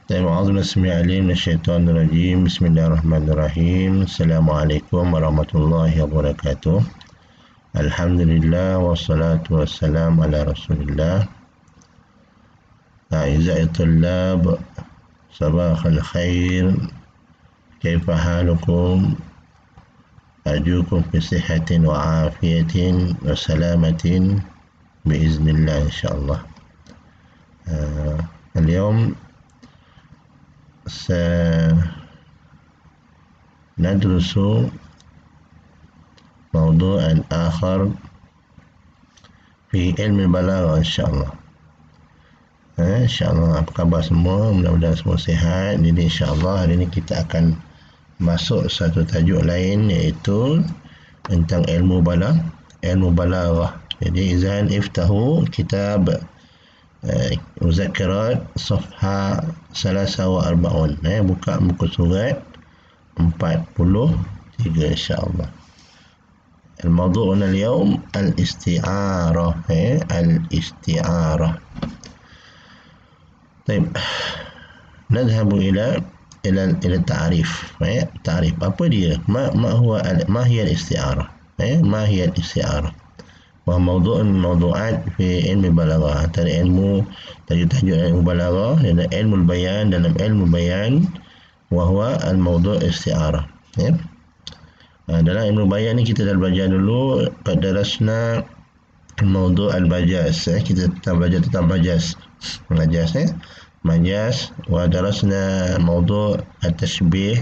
أعوذ بالله السميع العليم من الشيطان الرجيم. بسم الله الرحمن الرحيم. السلام عليكم ورحمة الله وبركاته. الحمد لله والصلاة والسلام على رسول الله. أعزائي الطلاب، صباح الخير، كيف حالكم؟ أرجوكم في صحة وعافية وسلامة بإذن الله إن شاء الله. اليوم سندرس موضوع آخر في علم البلاغة إن شاء الله. InsyaAllah, apa khabar semua? Mudah-mudahan semua sihat. Jadi insyaAllah hari ini kita akan masuk satu tajuk lain, iaitu tentang ilmu balaghah. Jadi izan iftahu kitab Muzakkirat Safha 43. Buka muka surat 43 insyaAllah. الموضوع اليوم الاستعارة. الاستعارة. طيب، نذهب إلى التعريف. تعريف apa dia? ما هي الاستعارة؟ ما هي الاستعارة؟ وهو موضوع من الموضوعات في علم البلاغة. Antara tajuk ilmu balaghah dan ilmu bayan. Dalam ilmu bayan, وهو الموضوع استعارة. Dalam ilmu bayan ni kita dah belajar dulu pada darasna موضوع المجاز. Kita belajar tentang majaz. مجاز. ودرسنا موضوع التشبيه.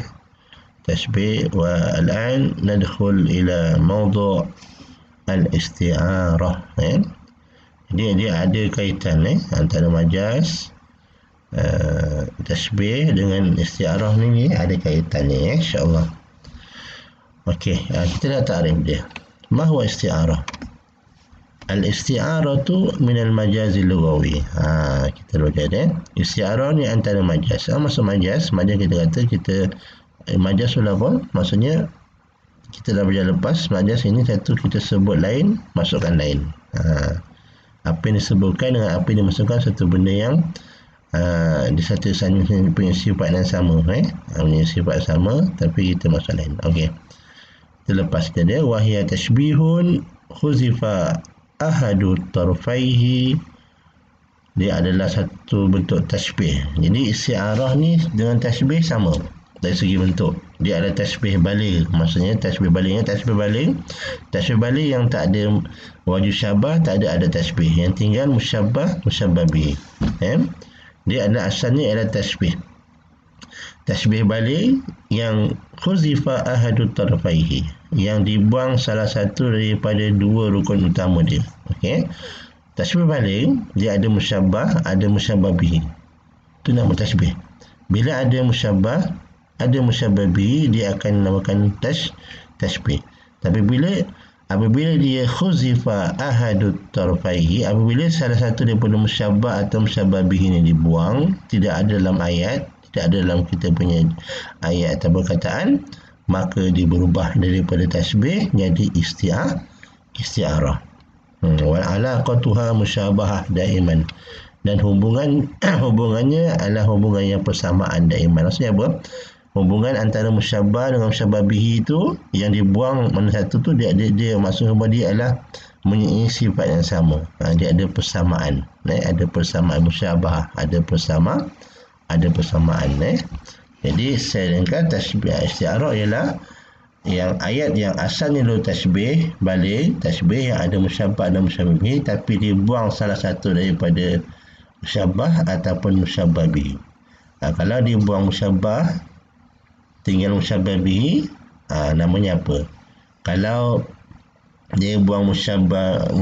والآن ندخل إلى موضوع الاستعارة. Dia ada kaitan antara majaz, tashbih dengan isti'arah ni ada kaitan ni insya-Allah. Okey, kita dah takrif dia. Ma huwa isti'arah? Al-isti'aratu min al-majaz al-lughawi. Kita belajar isti'arah ni antara majaz. Maksud majaz kita majaz tu apa? Maksudnya kita dah belajar lepas, majaz ini satu kita sebut lain, masukkan lain. Apa yang disebutkan dengan apa yang dimasukkan satu benda yang di satu punya sifat yang sama, punya sifat sama tapi kita masuk lain. Okey. Kita lepas dia wahia tashbihun khuzifa ahadu tarfaihi. Dia adalah satu bentuk tashbih. Jadi isti'arah ni dengan tashbih sama dari segi bentuk. Dia ada tashbih baligh. Maksudnya tashbih baligh yang tak ada wajib syabah, tak ada tashbih. Yang tinggal musyabbah bih. Dia ada asalnya adalah tashbih. Tashbih baligh yang khuzifa ahadu tarfaihi, yang dibuang salah satu daripada dua rukun utama dia. Okey. Tashbih baligh dia ada musyabbah, ada musyabbah bihi. Itu nama tashbih. Bila ada musyabbah, ada musyabbah bihi, dia akan dinamakan tashbih. Tapi apabila dia khuzifa ahadu tarfaihi, apabila salah satu daripada musyabbah atau musyabbah bihi ini dibuang, tidak ada dalam ayat, tidak ada dalam kita punya ayat atau perkataan, maka dia berubah daripada tashbih jadi isti'arah. Wal alaqatuha musyabahah daiman. Dan hubungannya adalah hubungan yang persamaan daiman. Maksudnya apa? Hubungan antara musyabbah dengan musyabbah bihi itu yang dibuang mana satu tu dia maksud dia adalah mempunyai sifat yang sama. Dia ada persamaan. Ada persamaan musyabah, ada persamaan. Jadi saya ringkas tashbih isti'arah ialah yang ayat yang asalnya dulu tashbih baligh, tashbih yang ada musyabbah dan musyabbah bihi, tapi dibuang salah satu daripada musyabbah ataupun musyabbah bihi. Kalau dibuang musyabbah, tinggal musyabbah bihi, namanya apa? Kalau dia buang musyabbah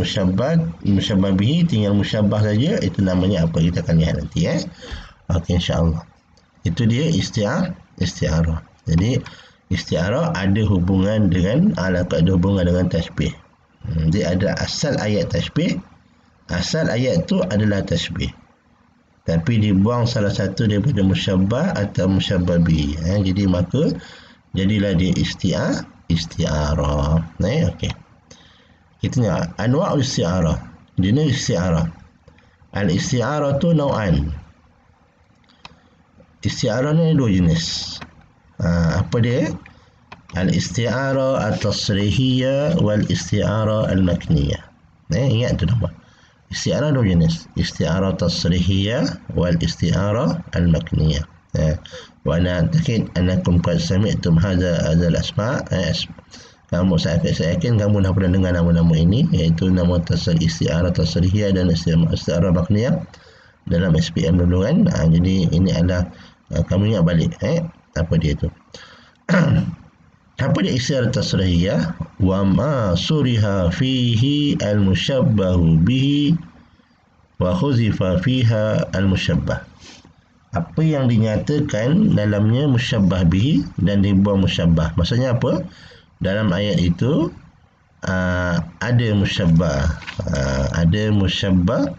bihi, tinggal musyabbah saja, itu namanya apa? Kita akan lihat nanti. Okey, insya-Allah. Itu dia isti'arah. Jadi isti'arah ada hubungan dengan tashbih. Jadi ada asal ayat tashbih. Asal ayat tu adalah tashbih. Tapi dibuang salah satu daripada musyabbah atau musyabbah bihi. Jadi maka jadilah dia isti'arah. Okey. Kita tengok anwa' isti'arah. Jenis isti'arah. Al-isti'aratu naw'an. isti'arah ni dua jenis. Apa dia? Al-isti'arah at-tasrihiyah wal isti'arah al-makniyah. Ingat tu nama. Isti'arah dua jenis. Isti'arah tasrihiyah wal isti'arah al-makniyah. Wa ana takin annakum qad sami'tum hadha al-asma'. Saya yakin kamu dah pernah dengar nama-nama ini, iaitu nama isti'arah tasrihiyah dan isti'arah makniyah dalam SPM dulu kan. Jadi ini adalah kamu ingat balik apa dia tu. Apa dia isti'arah tasrihiyah? Wa ma suriha fihi al-mushabbahu bihi wa khuzifa fiha al-mushabbah. Apa yang dinyatakan dalamnya musyabbah bihi dan dibuang musyabbah. Maksudnya apa? Dalam ayat itu ada musyabbah, ada musyabbah,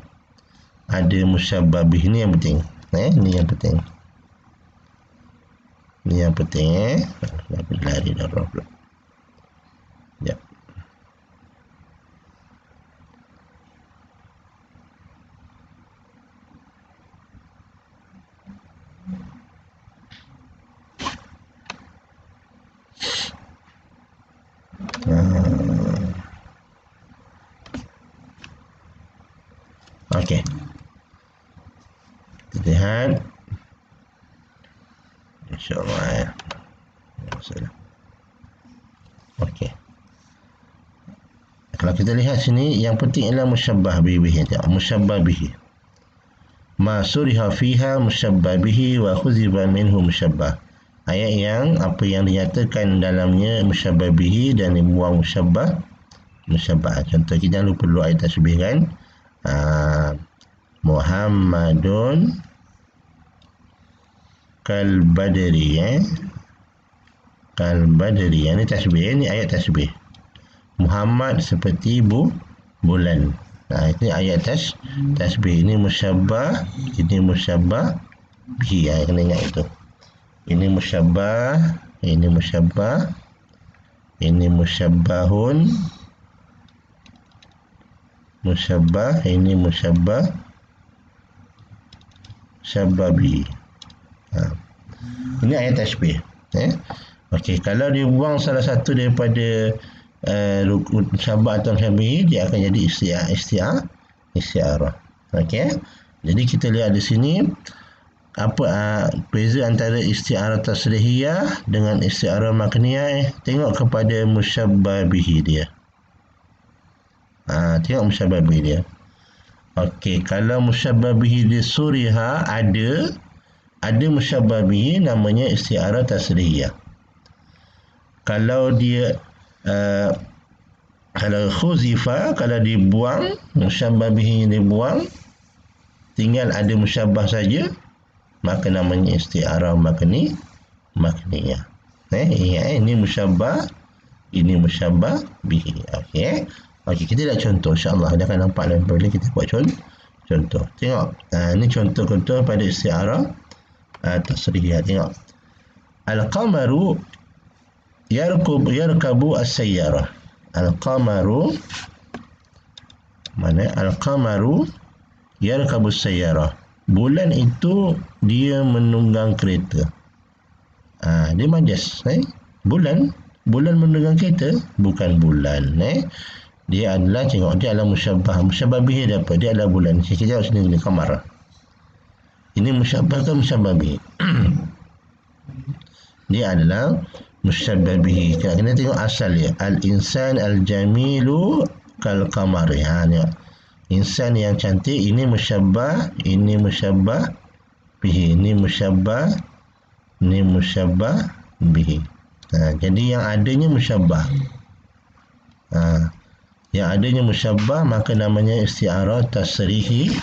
ada musyabbah bihi. Ini yang penting. Ini yang penting. Ini yang penting. Lari dah pula. Ya. Okey. Kita lihat. InsyaAllah Okey. Kalau kita lihat sini, yang penting ialah musyabbah bihi. Musyabbah bihi. Ma suriha fiha musyabbah bihi wa khuziba minhu musyabbah. Ayat yang apa yang dinyatakan dalamnya musyabbah bihi dan dibuang musyabbah. Contoh kita jangan lupa dulu ayat tasbih kan. Muhammadun kal badri kal badri. Ini tasbih, ini ayat tasbih. Muhammad seperti bulan. Ini ayat tasbih. Ini musyabbah, ini musyabbah bihi. Kena ingat itu. Ini musyabbah, ini musyabbah, ini musyabbahun, musyabbah, ini musyabbah, musyabbah bihi. Ini ayat tasbih. Okey, kalau dia buang salah satu daripada rukun musyabbah atau musyabbih, dia akan jadi isti'arah. Okey. Jadi kita lihat di sini apa beza antara isti'arah tasrihiyah dengan isti'arah makniyah. Tengok kepada musyabbah bihi dia. Tengok musyabbah bihi dia. Okey, kalau musyabbah bihi di suriha ada musyabbah bihi namanya isti'arah tasrihiyah. Kalau dia kalau khuzifa, kalau dibuang, musyabbah bihi dibuang, tinggal ada musyabbah saja, maka namanya isti'arah makniyah. Ini musyabbah, ini musyabbah bihi. Okey. Okey, kita lihat contoh, insya-Allah dia akan nampak dalam boleh kita buat contoh. Tengok. Ini contoh-contoh pada isti'arah tasrihiyah. Tengok. Al-qamaru yarkabu as-sayyarah. Al-qamaru mana? Al-qamaru yarkabu as-sayyarah. Bulan itu dia menunggang kereta. Dia majas. Bulan menunggang kereta, bukan bulan. Dia adalah, tengok, dia adalah musyabbah. Musyabbah bihi dia apa? Dia adalah bulan. Kita jawab sini ni qamar. Ini musyabbah ke musyabbah bihi? Dia adalah musyabbah bihi. Kena tengok asal dia. Al-insan al-jamilu kal qamari. Insan yang cantik, ini musyabbah, ini musyabbah bihi. Ini musyabbah bihi. Jadi yang adanya musyabbah. Yang adanya musyabbah, maka namanya isti'arah tasrihiyah.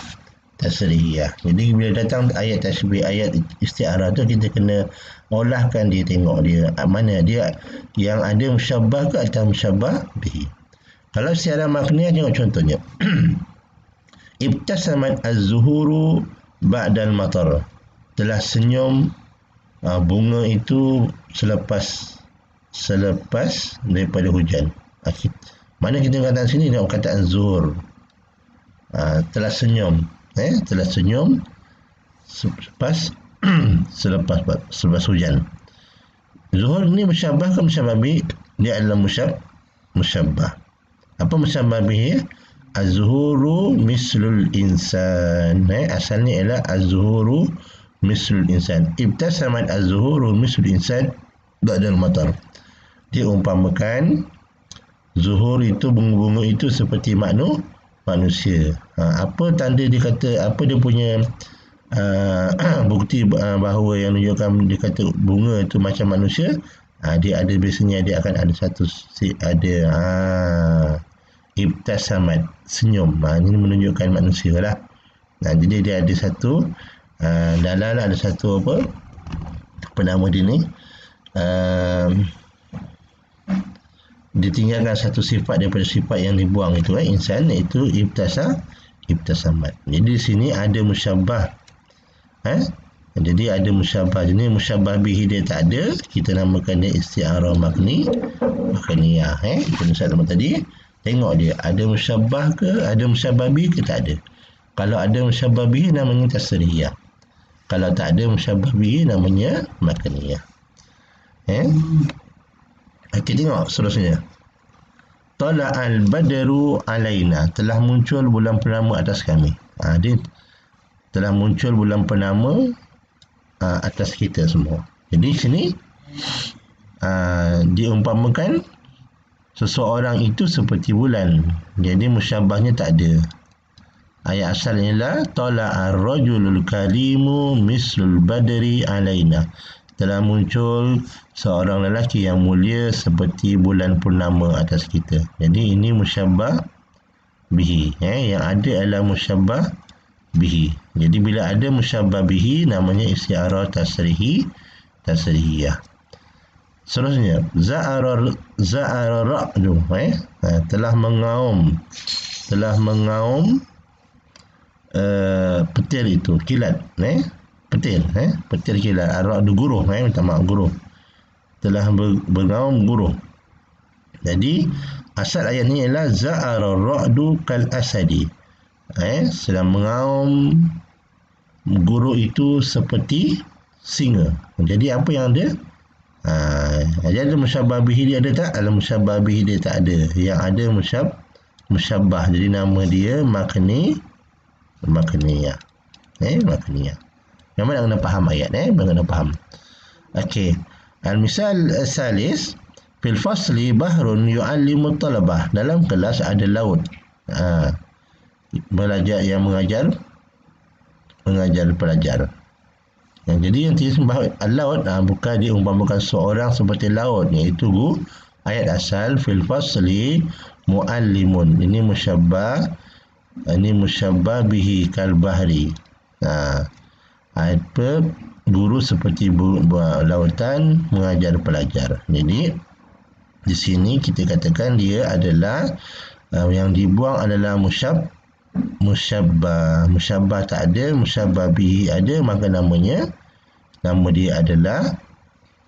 Jadi bila datang ayat tasbih, ayat isti'arah tu, kita kena olahkan dia, tengok dia mana dia yang ada musyabbah ke atau musyabbah bihi. Kalau isti'arah makniyah, tengok contohnya. Ibtasamat az-zuhuru ba'dal matar. Telah senyum bunga itu selepas daripada hujan. Mana kita kata sini, tengok kataan zuhur. Telah senyum. Telah senyum selepas selepas hujan. Zuhur ni musyabbah ke musyabbah bih? Dia adalah musyabbah. Apa musyabbah bih? Az-zuhuru mislul insan. Asalnya ialah az-zuhuru mislul insan. Ibtasamat az-zuhuru mislul insan ba'dal matar. Dia umpamakan zuhur itu, bunga-bunga itu seperti manusia. Apa tanda dia kata, apa dia punya bukti bahawa yang menunjukkan dia kata bunga itu macam manusia? Dia ada, biasanya dia akan ada satu ibtasamat, senyum. Ini menunjukkan manusia lah. Jadi dia ada satu dalam ada satu apa nama dia ni, ditinggalkan satu sifat daripada sifat yang dibuang itu insan, iaitu ibtasamat. Jadi di sini ada musyabbah. Jadi ada musyabbah. Jadi musyabbah bihi dia tak ada, kita namakan dia isti'arah makniyah. Kita misal tadi tengok dia ada musyabbah ke, ada musyabbah bihi ke, tak ada. Kalau ada musyabbah bihi namanya tasrihiyah. Kalau tak ada musyabbah bihi namanya makniyah. Okey, tengok seterusnya. Tala'al badru alaina, telah muncul bulan purnama atas kami. Dia telah muncul bulan purnama atas kita semua. Jadi sini diumpamakan seseorang itu seperti bulan. Jadi musyabbahnya tak ada. Ayat asalnya ialah tala'ar rajulul kalimu mislul badri alaina, telah muncul seorang lelaki yang mulia seperti bulan purnama atas kita. Jadi ini musyabbah bihi. Yang ada adalah musyabbah bihi. Jadi bila ada musyabbah bihi namanya isti'arah tasrihiyah. Seterusnya, za'ara ra'du, telah mengaum petir itu, kilat, petir kilat, ar-ra'du guruh, minta maaf, guruh, telah bergaum guruh. Jadi asal ayat ni ialah za'ara ra'du kal asadi, sedang mengaum guruh itu seperti singa. Jadi apa yang ada? Jadi musyabbah bihi dia ada tak? Dalam musyabbah bihi dia tak ada. Yang ada musyabbah. Jadi nama dia makniyah. Makniyah. Memang nak kena faham ayat, kena faham. Okey. Al-misal salis, fil fasli bahrun yu'allimu talabah. Dalam kelas ada laut. Belajar yang mengajar pelajar. Jadi yang disebut al-laut bukan diumpamakan seorang seperti laut, iaitu ayat asal fil fasli muallimun. Ini musyabbah bihi kal bahri. Apa guru seperti lautan mengajar pelajar. Jadi di sini kita katakan dia adalah yang dibuang adalah musyabbah tak ada, musyabbah bihi ada, maka nama dia adalah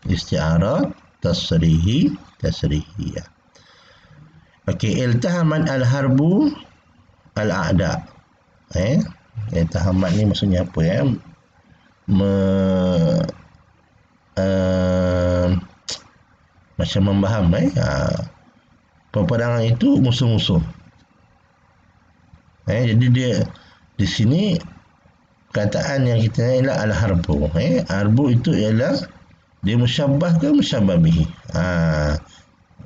isti'arah tasrihiyah. Okey, iltahaman al-harbu al-a'da. Iltahaman ni maksudnya apa macam membaham. Peperangan itu musuh-musuh. Jadi dia di sini kataan yang kita ialah al-harbu. Harbu itu ialah dia musyabbah ke musyabbah bihi?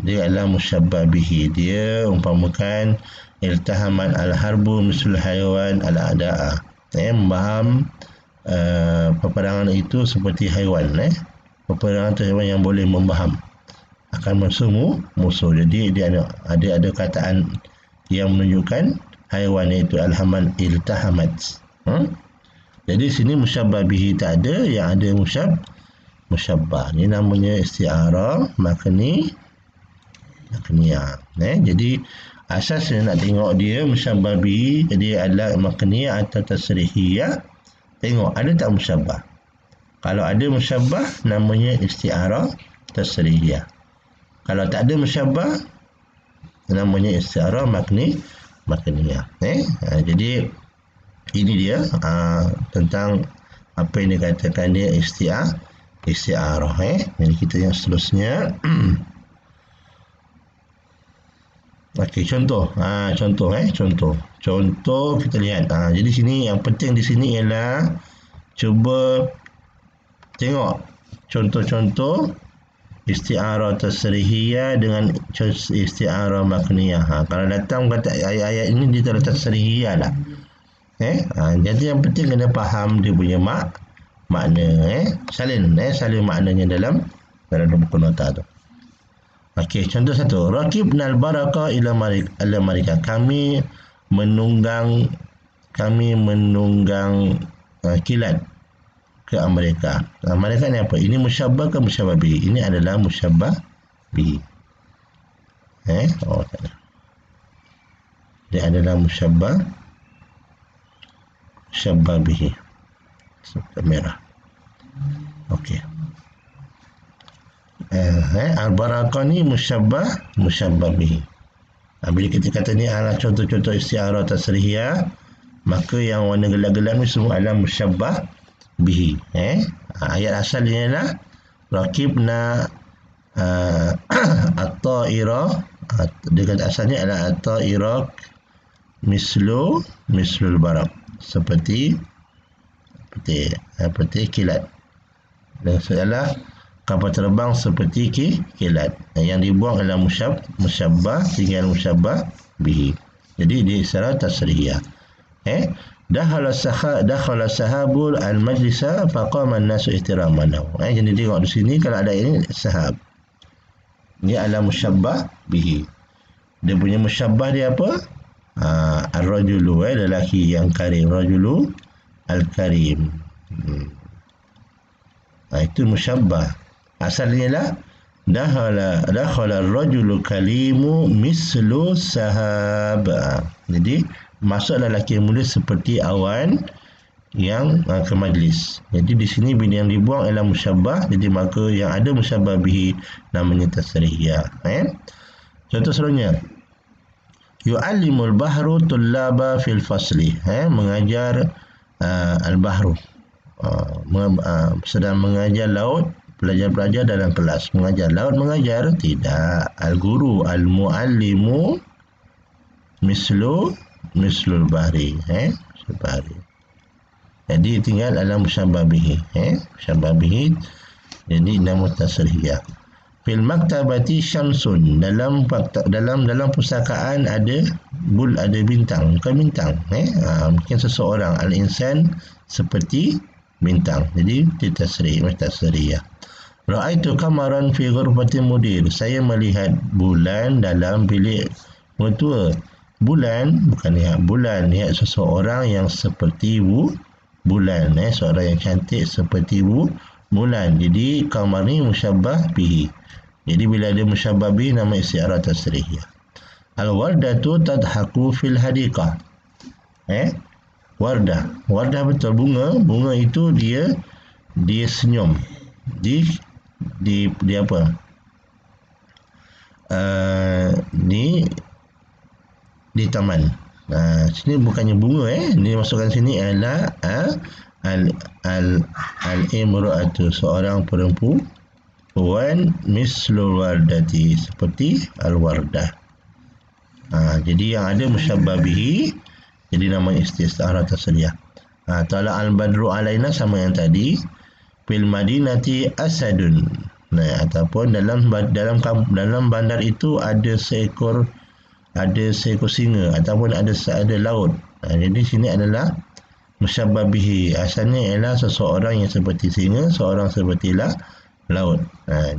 Dia adalah musyabbah bihi. Dia umpamakan iltahaman al-harbu misal haiwan al-a'da'a. Membaham peperangan itu seperti haiwan. Peperangan itu haiwan yang boleh membaham akan musuh. Jadi dia ada kataan yang menunjukkan haiwan, iaitu alhaman iltahamat. Jadi sini musyabbah bihi tak ada, yang ada musyabbah. Ini namanya isti'arah makniyah. Jadi asasnya nak tengok dia musyabbah bihi, jadi adalah makniyah atau tasrihiyah. Tengok ada tak musyabbah. Kalau ada musyabbah namanya isti'arah tasrihiyah. Kalau tak ada musyabbah namanya isti'arah makniyah. Jadi ini dia tentang apa yang dikatakan dia isti'arah. Jadi kita yang seterusnya. Okey, contoh. Contoh kita lihat. Jadi sini yang penting di sini ialah cuba tengok contoh-contoh isti'arah tasrihiyah dengan isti'arah makniyah. Kalau datang kata ayat-ayat ini dia terletak tasrihiyah lah. Jadi yang penting kena faham dia punya makna. Salin maknanya dalam buku nota tu. Okey, contoh satu. Rakibna al-baraka ila Amerika. Kami menunggang kilat ke Amerika. Amerika ni apa? Ini musyabbah ke musyabbah bihi? Ini adalah musyabbah bihi. Dia adalah musyabbah bihi. Merah. Okey. Al-barakah ni musyabbah bihi. Bila kita kata ni adalah contoh-contoh isti'arah tasrihiyah, maka yang warna gelap-gelap ni semua adalah musyabbah bihi. Ayat asalnya adalah rakibna at-ta'ira. Dengan asalnya adalah at-ta'ira mislul barak, seperti kilat. Dan adalah kapal terbang seperti kilat. Yang dibuang adalah musyabbah, tinggal musyabbah bihi. Jadi dia isti'arah tasrihiyah. Dakhala sahabul al-majlisa faqama an-nasu ihtiraman lahu. Jadi tengok di sini kalau ada ini sahab. Dia adalah musyabbah bihi. Dia punya musyabbah dia apa? Ar-rajulu, lelaki yang karim. Rajulu al-karim. Itu musyabbah. Asalnya lah dakhala ar-rajulu kalimu mislu sahab. Jadi masuklah lelaki yang mulia seperti awan yang ke majlis. Jadi di sini bila yang dibuang adalah musyabbah, jadi maka yang ada musyabbah bihi namanya tasrihiyah. Contoh selanjutnya, yu'allimul bahru tullaba fil fasli. Mengajar al-bahru, sedang mengajar laut pelajar-pelajar dalam kelas. Mengajar laut, mengajar tidak. Al-guru al-muallimu mislul bahri. Jadi tinggal dalam musyabbah bihi. Musyabbah bihi jadi nama tasrihiyah. Fil maktabati syamsun. Dalam pustakaan ada bintang, bukan bintang. Mungkin seseorang, al-insan seperti bintang. Jadi tasrihiyah. Ra'aitu kamaran fi ghurfati mudir. Saya melihat bulan dalam bilik mertua. Bulan, bukan lihat bulan, lihat seseorang yang seperti bulan. Seorang yang cantik seperti bulan. Jadi kamar ni musyabbah bihi. Jadi bila ada musyabbah bihi nama isti'arah tasrihiyah. Al-wardatu tadhaku fil hadiqah. Wardah betul, bunga itu dia senyum di apa? Di taman. Sini bukannya bunga. Ini masukkan sini adalah al-imra'atu, seorang perempuan mislul wardati, seperti al-wardah. Jadi yang ada musyabbah bihi jadi nama isti'arah tasrihiyah. Tala al-badru alaina sama yang tadi. Fil madinati asadun. Ataupun dalam bandar itu ada seekor singa, ataupun ada laut. Jadi sini adalah musyabbah bihi. Asalnya ialah seseorang yang seperti singa, seorang seperti laut.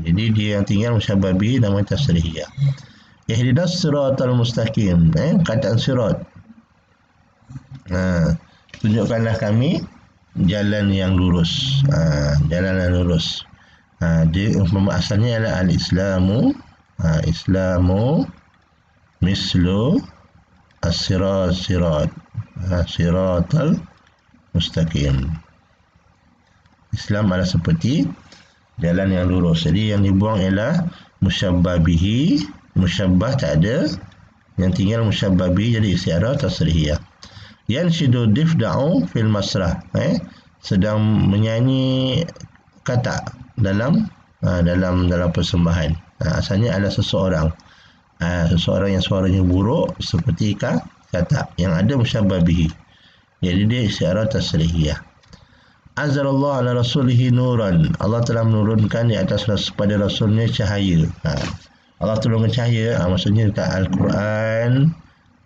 Jadi dia yang tinggal musyabbah bihi nama tasrihiyah. Ihdinas siratal mustaqim. Kataan sirat. Tunjukkanlah kami jalan yang lurus. Dia asalnya adalah al-islamu. Islamu mislu as-sirat. Siratal mustaqim. Islam adalah seperti jalan yang lurus. Jadi yang dibuang ialah musyabbah bihi. Musyabbah tak ada, yang tinggal musyabbah bihi, jadi isti'arah tasrihiyah. Yanshidu difda'u fil masrah. sedang menyanyi kata dalam persembahan. Asalnya adalah seseorang yang suaranya buruk seperti kata yang ada musyabbah bihi. Jadi dia isti'arah tasrihiyah. Azzalallahu ala rasulihi nuran. Allah telah menurunkan di atas pada rasulnya cahaya. Allah turunkan cahaya, maksudnya dekat Al-Quran.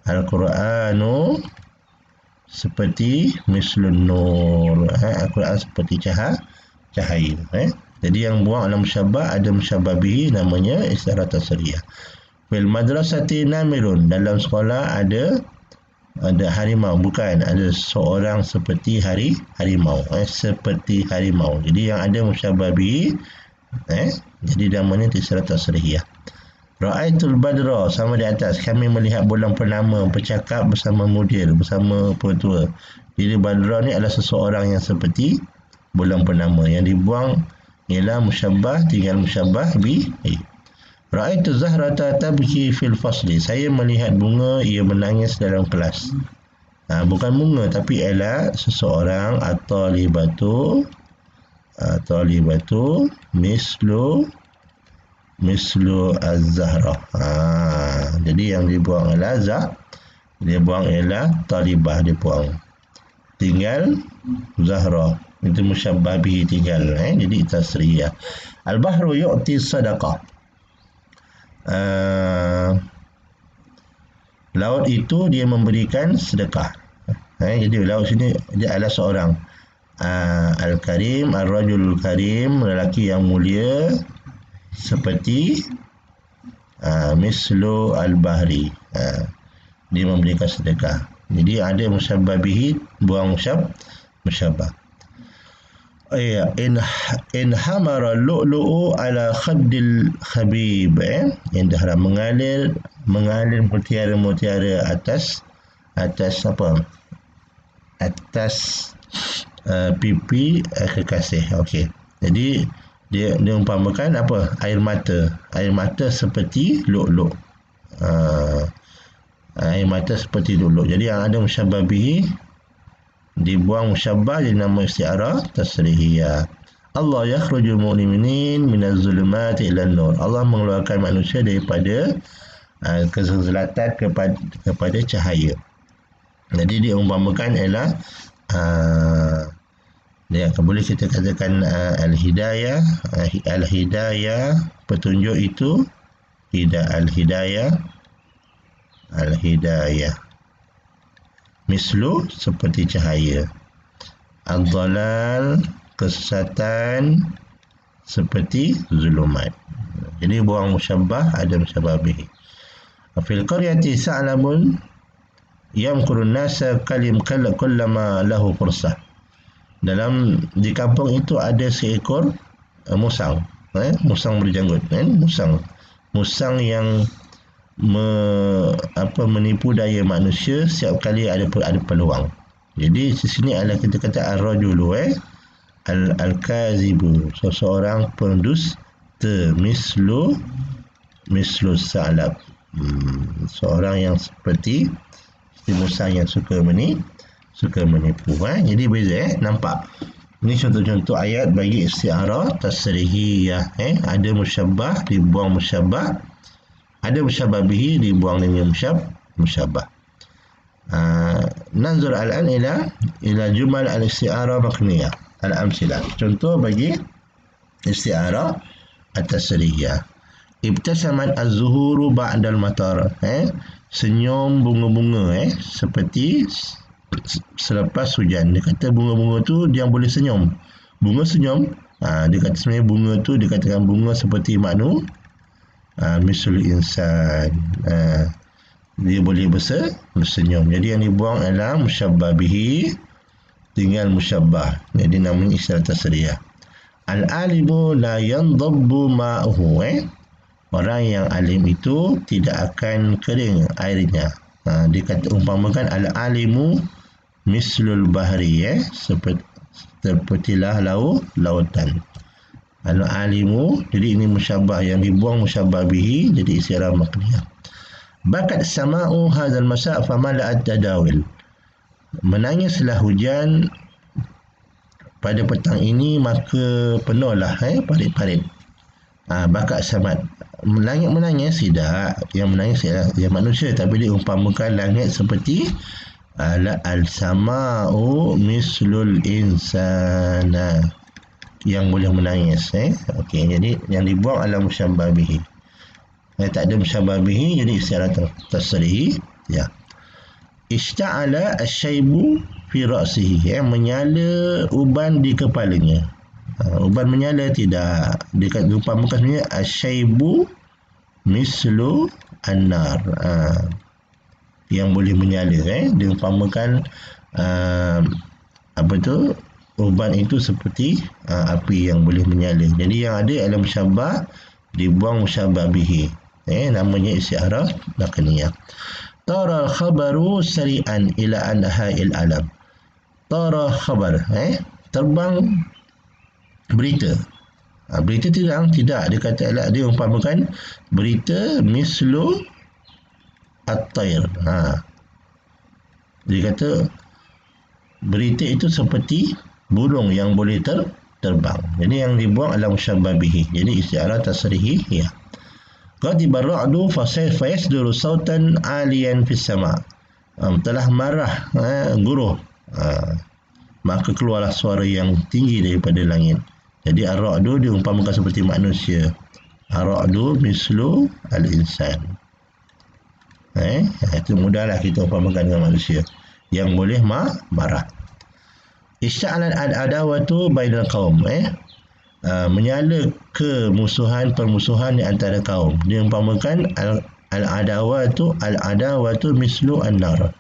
Al-Quranu seperti mislun nur. Al-Quran seperti cahaya. Jadi yang buang ala musyabbah, ada musyabbah bihi, namanya isti'arah tasrihiyah. Fil madrasati namirun. Dalam sekolah ada harimau, bukan ada seorang seperti harimau, seperti harimau. Jadi yang ada musyabbah bihi, jadi namanya isti'arah tasrihiyah. Ra'aitul badra, sama di atas, kami melihat bulan purnama, bercakap bersama mudir, bersama petua. Jadi badra ni adalah seseorang yang seperti bulan purnama. Yang dibuang ialah musyabbah, tinggal musyabbah bihi. Ra'aitu zahrata tabki fil fasli. Saya melihat bunga ia menangis dalam kelas. Bukan bunga tapi ialah seseorang at-talibatu mislu az-zahra. Jadi yang dibuang ialah dia buang ialah talibah, dia buang. Tinggal zahra. Itu musyabbah bihi tinggal. Jadi tasriyah. Al-bahru yu'ti sadaqah. Laut itu dia memberikan sedekah. Jadi laut sini dia adalah seorang al-karim, ar-rajul karim, lelaki yang mulia, seperti mislu al-bahri. Dia memberikan sedekah. Jadi ada musyabbah bihi, buang musyabbah. In hamara lu'lu'u ala khaddil khabib. Indahlah mengalir mutiara-mutiara atas apa? Atas pipi kekasih. Okey. Jadi dia umpamakan apa? Air mata seperti lu'lu'. Air mata seperti lu'lu'. Jadi yang ada musyabbah bihi, dibuang musyabbah, jadi nama isti'arah tasrihiyah. Allah yakhrujul mu'minin minaz zulumati ilan nur. Allah mengeluarkan manusia daripada kegelapan kepada cahaya. Jadi diumpamakan ialah dia boleh kita katakan al-hidayah, petunjuk itu al-hidayah mislu seperti cahaya. Ad-dhalal, kesesatan, seperti zulumat. Jadi buang musyabbah, ada musyabbah bihi. Fil qaryati sa'lamun yamkurun nasa kullama lahu fursah. Di kampung itu ada seekor musang. Musang berjanggut. Musang yang menipu daya manusia setiap kali ada peluang. Jadi di sini adalah kita kata ar-rajulu al-kazibu, seseorang pendusta, mislu sa'lab, seorang yang seperti musang yang suka menipu. Jadi beza, nampak. Ini contoh-contoh ayat bagi isti'arah tasrihiyah. Ada musyabbah, dibuang musyabbah. Ada musyabbah bihi, dibuang dengan musyabbah. Nanzur al-an ila jumal al-isti'arah maqniyah al-amsilah. Contoh bagi isti'arah at-tasrihiyah. Ibtasamat az-zuhuru ba'dal matar. Senyum bunga-bunga, seperti selepas hujan. Dia kata bunga-bunga tu dia boleh senyum. Bunga senyum. Dia kata sebenarnya bunga tu dikatakan bunga seperti misal insan. Dia boleh bersenyum. Jadi yang dibuang adalah musyabbah bihi, tinggal musyabbah. Jadi namanya istilah tasriyah. Al-alimu la yandabbu ma'uhu. Orang yang alim itu tidak akan kering airnya. Dikata umpamakan al-alimu mislul bahri, sepertilah lautan. Al-alimu, jadi ini musyabbah, yang dibuang musyabbah bihi, jadi isti'arah maqniyah. Bakat sama'u hadzal masa' famala'at tadawil. Menangislah hujan pada petang ini maka penuhlah parit-parit. Bakat samat. Langit menangis tidak, yang menangis ialah yang manusia, tapi diumpamakan langit seperti al-sama'u mislul insana, yang boleh menangis. Okey, jadi yang dibuang adalah musyabbah bihi. Tak ada musyabbah bihi, jadi istilah tasrih. Ya. Ishta'ala asyaibu fi ra'sihi, menyala uban di kepalanya. Uban menyala tidak, diumpamakan sebenarnya asyaibu mislu an-nar, yang boleh menyala. Diumpamakan uban itu seperti api yang boleh menyala. Jadi yang ada adalah musyabbah, dibuang musyabbah bihi. Namanya isti'arah makaniyah. Tara khabaru sari'an ila anha'il alam. Tara khabar, terbang berita. Berita tidak dia kata dia umpamakan berita mislu at-tair. Dia kata berita itu seperti burung yang boleh terbang. Jadi yang dibuang adalah musyabbah bihi. Jadi isti'arah tasrihi. Ya. Ghadiba ar-ra'du fayasduru sautan 'aliyan fis sama'. Telah marah guruh, maka keluarlah suara yang tinggi daripada langit. Jadi ar-ra'du diumpamakan seperti manusia. Ar-ra'du mislu al-insan. Itu mudahlah kita umpamakan dengan manusia yang boleh marah. Isya'alan al-adawatu bainal qaum. Menyala permusuhan di antara kaum. Diumpamakan al-adawatu mislu an-nar.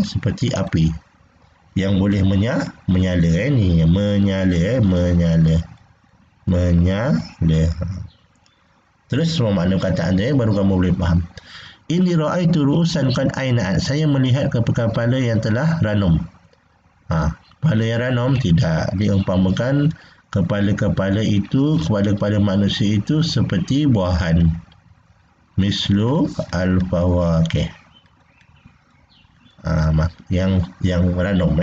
Seperti api yang boleh menyala. Menyala. Terus semua makna kataan dia baru kamu boleh faham. Inni ra'aitu ru'usan qad aina'at. Saya melihat kepala yang telah ranum. Kepala yang ranum tidak, diumpamakan kepala-kepala manusia itu seperti buahan. Mislu al-fawakih. Yang ranum.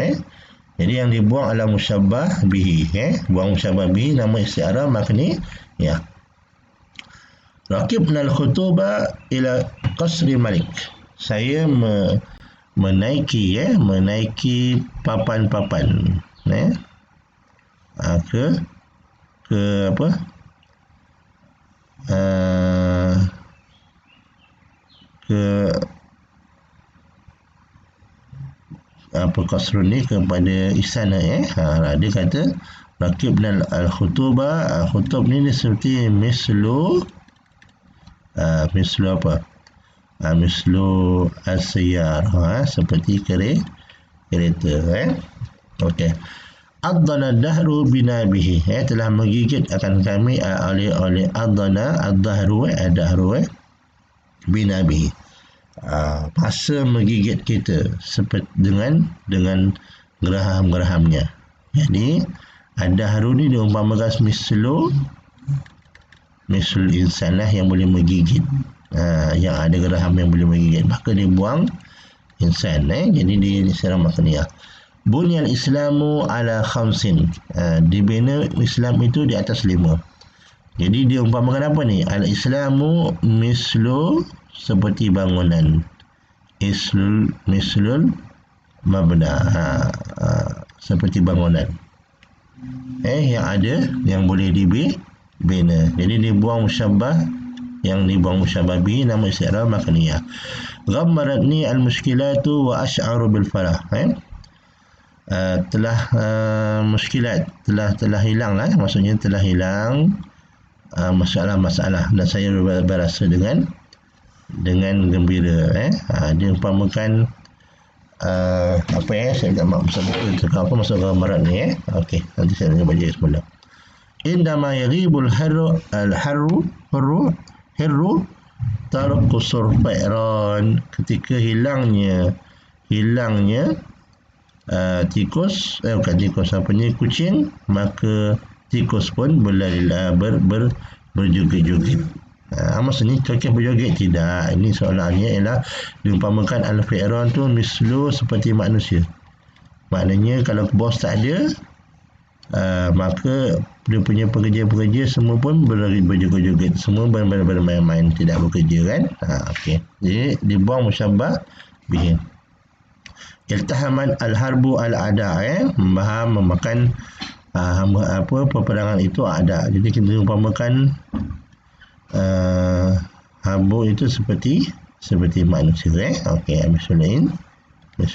Jadi yang dibuang adalah musyabbah bihi. Buang musyabbah bihi, nama isti'arah makni. Ya. Raqibna al-khutuba ila qasri malik. Saya menaiki papan-papan. Ke apa? Qasrun ni kepada istana. Dia kata raqibna al-khutuba. Khutub ni seperti mislu apa? Mislu as-sayyar, seperti kereta. Okey. Adana dahru binabihi, telah menggigit akan kami oleh adana ad-dahru binabihi. Masa menggigit kita seperti dengan geraham-gerahamnya. Jadi ad-dahru ni diumpamakan mislu insanah yang boleh menggigit, yang ada geraham yang boleh menggigit, maka dibuang insan. Jadi di secara makniyah. Bunyal Islamu ala khamsin. Dibina Islam itu di atas 5. Jadi dia umpamakan apa ni? Al-Islamu mislu seperti bangunan. Mislul mabna. Seperti bangunan. Yang ada, yang boleh dibina. Jadi dibuang musyabbah, yang dibuang musyabbah bihi, nama isti'arah makniyah. Ghammaratni al-muskilatu wa ash'aru bil falah. Telah muskilat telah hilang lah, maksudnya telah hilang masalah-masalah, dan saya berasa dengan gembira. Dia umpamakan saya tak maksud betul apa maksud gambaran ni. Okey, nanti saya nak baca semula. Indama yaghibul harru tarku surfairan. Ketika hilangnya tikus, bukan tikus, kucing, maka tikus pun berjoget-joget. Maksudnya cocok berjoget tidak. Ini soalannya ialah diumpamakan al-fi'ran tu mislu seperti manusia. Maknanya kalau bos tak ada, maka dia punya pekerja-pekerja semua pun berjoget-joget, semua bermain-main, tidak bekerja kan. Okey, jadi dibuang musyabbah bihi. Iltahaman al-harbu al-ada, memakan peperangan itu ada. Jadi kita umpamakan harbu itu seperti manusia. Okey, misalnya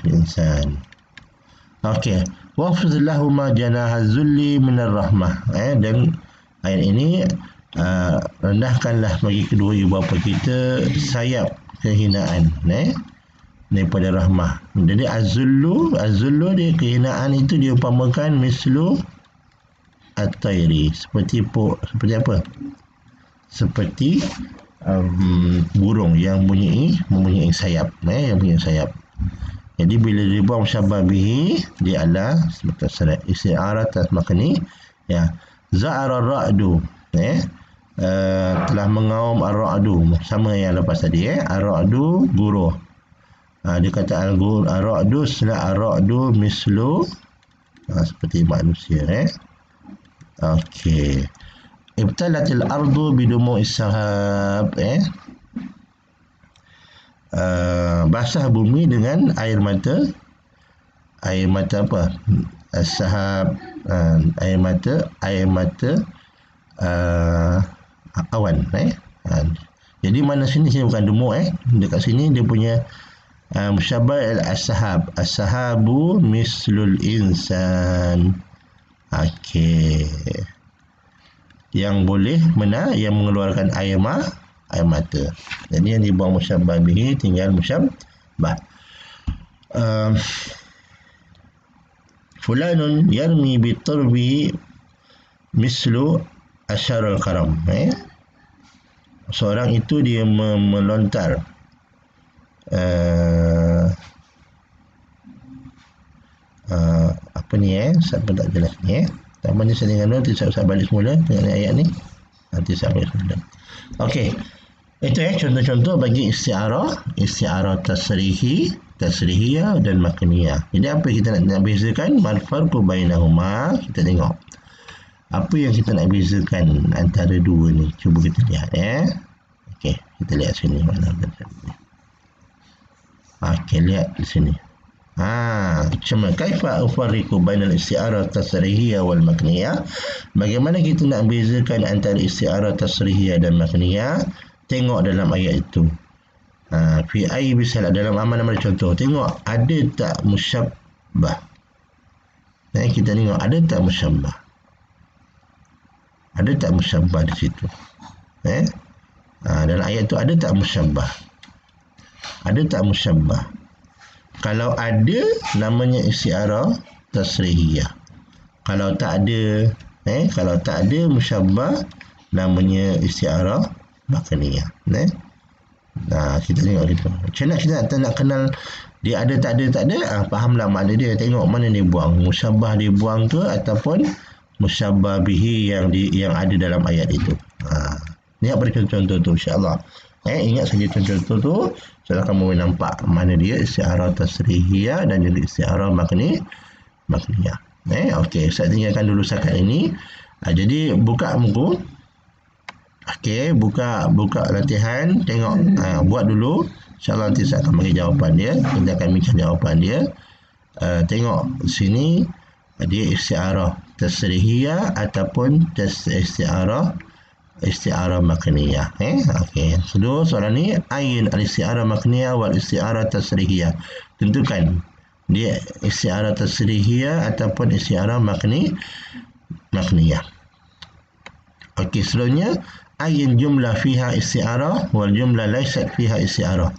insan. Okey, wafid lahuma janaha zulli minar rahmah. Dan ayat ini rendahkanlah bagi kedua ibu bapa kita sayap kehinaan daripada rahmah. Jadi az-zullu dia kehinaan itu diumpamakan mislu at-tayri, seperti apa? Seperti burung yang mempunyai sayap, yang punya sayap. Jadi bila dibuang musyabbah bihi, dia adalah sebagai isti'arah tasmakni, za'ara ar-ra'du, telah mengaum ar-ra'du, sama yang lepas tadi, ar-ra'du guruh. Dia kata ar-ra'du setelah ar-ra'du mislu, seperti manusia. Okey, ibtalatil ardu bidumu'is sahab, basah bumi dengan air mata apa? Sahab, air mata awan. Jadi mana sini bukan demu, dekat sini dia punya musyabbah as-sahab. As-sahabu mislul insan. Okey, yang boleh yang mengeluarkan air mata. Jadi yang dibuang musyabbah bihi tinggal musyabbah. Fulanun yarmi biturbi mislu asyarul karam. Seorang itu dia melontar apa ni, siapa tak jelas ni, tak banyak saya dengar dulu, saya balik semula dengan ayat ni, nanti saya balik semula. Okey, itu contoh-contoh bagi isti'arah tasrihiyah dan makniyah. Jadi apa kita nak bezakan? Mal farqu bainahuma, kita tengok apa yang kita nak bezakan antara dua ni. Cuba kita lihat. Okey, kita lihat sini mana beza. Okey, lihat di sini. Cuma kaifa ufarriqu bainal isti'arah tasrihiyah wal makniyah? Bagaimana kita nak bezakan antara isti'arah tasrihiyah dan makniyah? Tengok dalam ayat itu. Fi ayyi bisalah, dalam amal-amal contoh. Tengok ada tak musyabbah. Kita tengok ada tak musyabbah. Ada tak musyabbah di situ? Dalam ayat itu ada tak musyabbah? Ada tak musyabbah? Kalau ada, namanya isti'arah tasrihiyah. Kalau tak ada, musyabbah, namanya isti'arah makniyah. Kita tengok gitu. Macam mana kita nak kenal dia ada tak ada? Fahamlah makna dia. Tengok mana dia buang. Musyabbah dia buang ke ataupun musyabbah bihi yang ada dalam ayat itu. Lihat pada contoh tu, insya-Allah. Ingat saja contoh tu, saya kamu boleh nampak mana dia isti'arah tasrihiyah dan juga isti'arah makniyah. Okey, saya tinggalkan dulu setakat ini. Jadi buka buku. Okey, buka latihan, tengok, buat dulu. InsyaAllah nanti saya akan bagi jawapan dia. Kita akan bincang jawapan dia. Tengok sini, dia isti'arah tasrihiyah ataupun isti'arah makniyah. Okey. Kedua soalan ni, ayin al-isti'arah makniyah wal isti'arah tasrihiyah. Tentukan dia isti'arah tasrihiyah ataupun isti'arah makniyah. Okey, selanjutnya ayin jumlah fiha isti'arah wal jumlah laysat fiha isti'arah.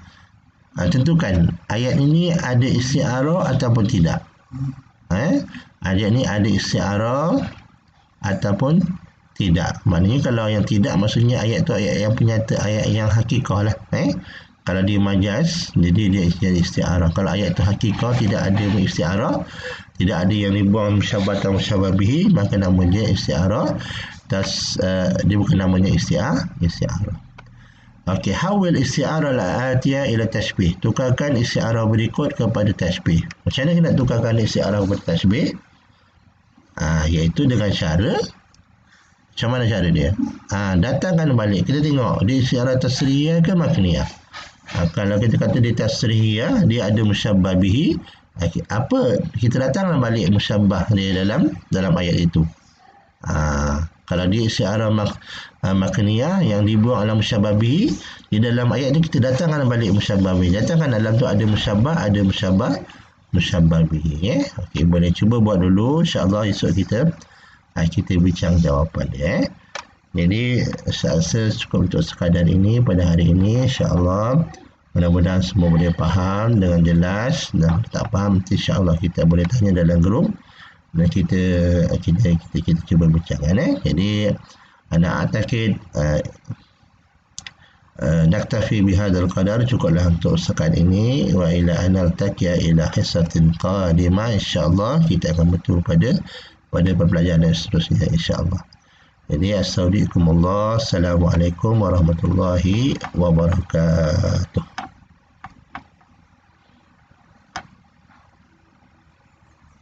Tentukan ayat ini ada isti'arah ataupun tidak. Ayat ini ada isti'arah ataupun tidak. Maknanya kalau yang tidak, maksudnya ayat tu ayat yang penyata, ayat yang hakikah lah. Kalau dia majaz, jadi dia isti'arah. Kalau ayat tu hakikah, tidak ada isti'arah, tidak ada yang dibuang musyabbah atau musyabbah bihi, maka namanya isti'arah. Dia bukan namanya isti'arah. Okey, hawil isti'arah al-atiyah ila tashbih. Tukarkan isti'arah berikut kepada tashbih. Macam mana kita nak tukarkan isti'arah kepada tashbih? Iaitu dengan cara, macam mana cara dia? Datangkan balik. Kita tengok dia istiarah tasrihiyah ke makniyah. Kalau kita kata dia tasrihiyah, dia ada musyabbah bihi. Apa kita datangkan balik musyabbah dia dalam ayat itu. Kalau dia istiarah makniyah yang dibuang dalam musyabbah bihi, di dalam ayat ni kita datangkan balik musyabbah bihi. Datangkan dalam tu ada musyabbah bihi. Okey, boleh cuba buat dulu. InsyaAllah esok kita bincang jawapan dia. Jadi saya rasa cukup untuk sekadar ini pada hari ini. InsyaAllah mudah-mudahan semua boleh faham dengan jelas. Dan tak faham, insyaAllah kita boleh tanya dalam grup dan kita cuba bincangkan. Jadi ana atakid naktafi bihadzal qadar, cukuplah untuk sekadar ini. Wa ila an naltaqiya ila hisatin qadimah, insyaallah kita akan bertemu pada pembelajaran seterusnya insyaallah. Jadi assalamualaikum warahmatullahi wabarakatuh.